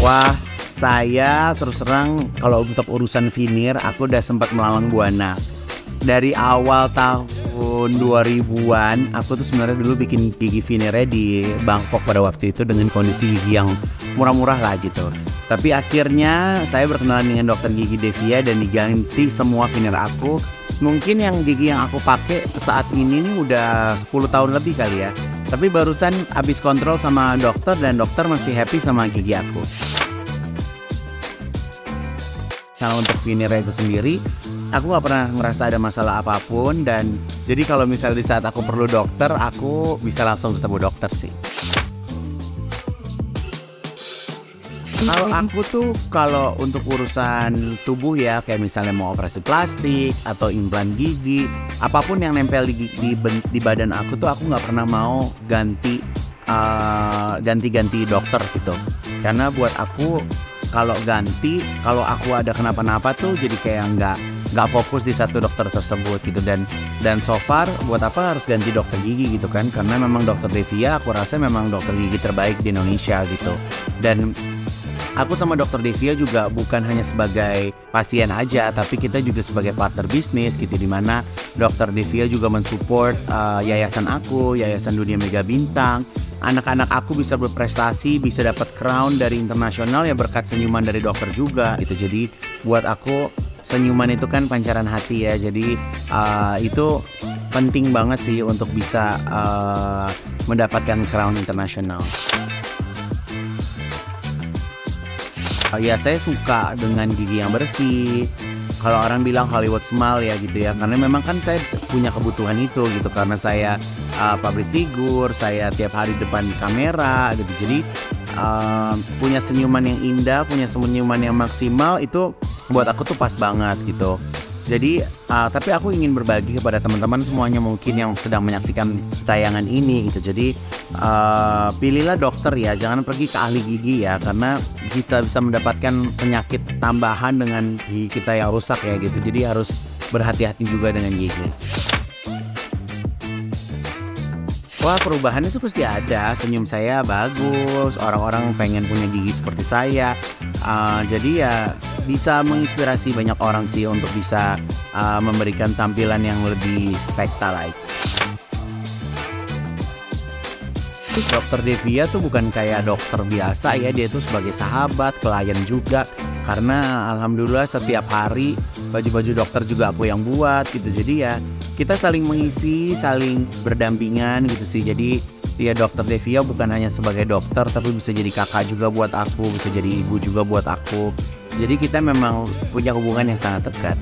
Wah, saya terus terang kalau untuk urusan veneer aku udah sempat melalang buana. Dari awal tahun 2000-an aku tuh sebenarnya dulu bikin gigi veneernya di Bangkok pada waktu itu dengan kondisi gigi yang murah-murah lah gitu. Tapi akhirnya saya berkenalan dengan dokter gigi Devia dan diganti semua veneer aku. Mungkin yang gigi yang aku pakai saat ini nih udah 10 tahun lebih kali ya. Tapi barusan habis kontrol sama dokter dan dokter masih happy sama gigi aku. Kalau untuk veneer itu sendiri, aku nggak pernah ngerasa ada masalah apapun dan jadi kalau misalnya di saat aku perlu dokter, aku bisa langsung ketemu dokter sih. Kalau aku tuh kalau untuk urusan tubuh ya kayak misalnya mau operasi plastik atau implan gigi, apapun yang nempel di badan aku tuh aku nggak pernah mau ganti dokter gitu. Karena buat aku kalau aku ada kenapa-napa tuh jadi kayak nggak fokus di satu dokter tersebut gitu dan so far buat apa harus ganti dokter gigi gitu kan, karena memang dokter Devia aku rasa memang dokter gigi terbaik di Indonesia gitu. Dan aku sama dokter Devia juga bukan hanya sebagai pasien aja, tapi kita juga sebagai partner bisnis gitu, dimana dokter Devia juga mensupport yayasan aku, Yayasan Dunia Mega Bintang. Anak-anak aku bisa berprestasi, bisa dapat crown dari internasional ya berkat senyuman dari dokter juga gitu. Jadi buat aku senyuman itu kan pancaran hati ya. Jadi itu penting banget sih untuk bisa mendapatkan crown internasional. Ya saya suka dengan gigi yang bersih. Kalau orang bilang Hollywood smile ya gitu ya, karena memang kan saya punya kebutuhan itu gitu, karena saya public figure, saya tiap hari depan kamera gitu. Jadi punya senyuman yang indah, punya senyuman yang maksimal itu buat aku tuh pas banget gitu. Jadi tapi aku ingin berbagi kepada teman-teman semuanya mungkin yang sedang menyaksikan tayangan ini gitu. Jadi pilihlah dokter ya, jangan pergi ke ahli gigi ya, karena kita bisa mendapatkan penyakit tambahan dengan gigi kita yang rusak ya gitu. Jadi harus berhati-hati juga dengan gigi. Wah, perubahannya tuh pasti ada. Senyum saya bagus, orang-orang pengen punya gigi seperti saya. Jadi ya bisa menginspirasi banyak orang sih untuk bisa memberikan tampilan yang lebih spektakuler. Dokter Devia tuh bukan kayak dokter biasa ya, dia tuh sebagai sahabat, klien juga. Karena alhamdulillah setiap hari baju-baju dokter juga aku yang buat gitu. Jadi ya kita saling mengisi, saling berdampingan gitu sih. Jadi ya dokter Devia bukan hanya sebagai dokter, tapi bisa jadi kakak juga buat aku, bisa jadi ibu juga buat aku. Jadi kita memang punya hubungan yang sangat dekat.